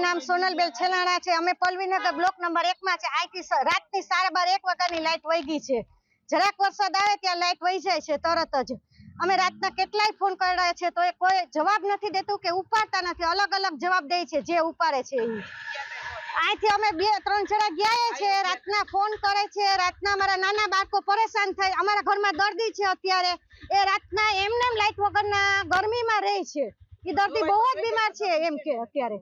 નામ સોનલબેન છેલાણા છે। અમે પલ્લવીનગર બ્લોક નંબર 1 માં છે। આઈથી રાતની 12:30 વાગ્યાની લાઈટ વહી ગઈ છે। જરાક વરસાદ આવે ત્યાં લાઈટ વહી જાય છે તરત જ। અમે રાતના કેટલાય ફોન કર્યા છે તો કોઈ જવાબ નથી દેતું કે ઉપાડતા નથી। અલગ અલગ જવાબ દે છે જે ઉપાડે છે એ। અહીંથી અમે 2-3 જણા ગયા છે, રાતના ફોન કરે છે। રાતના અમારા નાના બાળકો પરેશાન થાય। અમારા ઘરમાં દર્દી છે અત્યારે, એ રાતના એમને લાઈટ વગરના ગરમીમાં રહે છે। એ દર્દી બહુ જ બીમાર છે એમ કે અત્યારે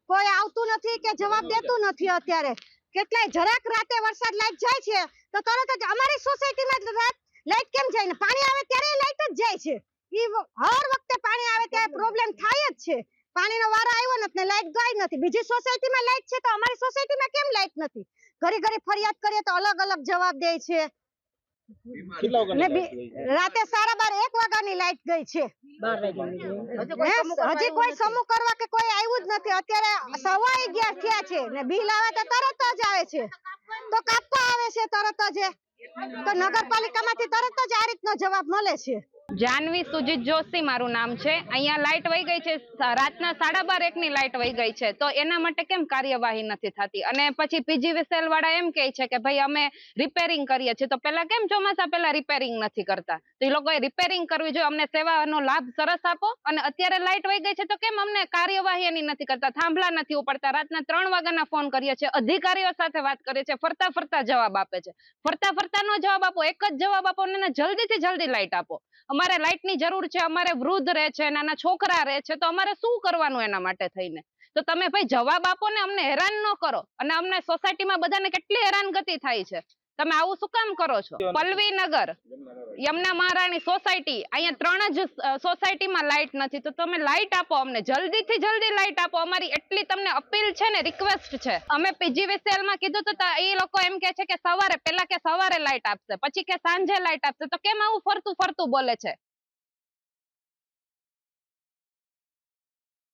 કોઈ આવતું નથી કે જવાબ દેતું નથી। અત્યારે કેટલાય જરાક રાતે વરસાદ લાઈટ જાય છે તો તરત જ અમારી સોસાયટીમાં લાઈટ કેમ જાય ને પાણી આવે ત્યારે લાઈટ જ જાય છે। ઈ હર વખતે પાણી આવે ત્યારે પ્રોબ્લેમ થાય જ છે। પાણીનો વારો આવ્યો નથી ને લાઈટ ગઈ નથી। બીજી સોસાયટીમાં લાઈટ છે તો અમારી સોસાયટીમાં કેમ લાઈટ નથી? ઘડી ઘડી ફરિયાદ કરીએ તો અલગ અલગ જવાબ દે છે। રાતે 12:30-1 વાગ્યાની લાઈટ ગઈ છે। હજી કોઈ સમૂહ કરવા કે કોઈ આવ્યું જ નથી। અત્યારે 11:15 થયા છે ને બિલ આવે તો તરત જ આવે છે, તો કાપવા આવે છે તરત જ। તો નગરપાલિકામાંથી તરત જ આ રીતનો જવાબ મળે છે। જાનવી સુજીત જોશી મારું નામ છે। અહીંયા લાઈટ વહી ગઈ છે, રાતના 12:30 ની લાઈટ વહી ગઈ છે, તો એના માટે કેમ કાર્યવાહી નથી થતી? અને પછી પીજીવીસીએલ વાળા એમ કહે છે કે ભાઈ અમે રિપેરિંગ કરીએ છીએ, તો પેલા કેમ ચોમાસા પહેલા રિપેરિંગ નથી કરતા? તો એ લોકોએ રિપેરિંગ કરવી જોઈએ, અમને સેવાનો લાભ સરસ આપો। અને અત્યારે લાઈટ વહી ગઈ છે તો કેમ અમને કાર્યવાહી એની નથી કરતા? થાંભલા નથી ઉપાડતા। રાતના 3 વાગ્યાના ફોન કરીએ છીએ, અધિકારીઓ સાથે વાત કરીએ છીએ, ફરતા ફરતા જવાબ આપે છે। ફરતા ફરતા નો જવાબ આપો, એક જ જવાબ આપો ને જલ્દીથી જલ્દી લાઈટ આપો। અમારે લાઈટની જરૂર છે, અમારે વૃદ્ધ રહે છે, નાના છોકરા રહે છે, તો અમારે શું કરવાનું એના માટે થઈને? તો તમે ભાઈ જવાબ આપો ને, અમને હેરાન ન કરો। અને અમને સોસાયટીમાં બધાને કેટલી હેરાનગતિ થાય છે, તમે આવું શું કામ કરો છો? પલ્લવીનગર યમુના મહારાણી સોસાયટી, અહીંયા 3 જ સોસાયટીમાં લાઈટ નથી, તો તમે લાઈટ આપો અમને, જલ્દીથી જલ્દી લાઈટ આપો। અમારી એટલી તમને અપીલ છે ને, રિક્વેસ્ટ છે। અમે પીજીવીસીએલ માં કીધું તો એ લોકો એમ કે છે કે સવારે લાઈટ આપશે, પછી કે સાંજે લાઈટ આપશે, તો કેમ આવું ફરતું ફરતું બોલે છે?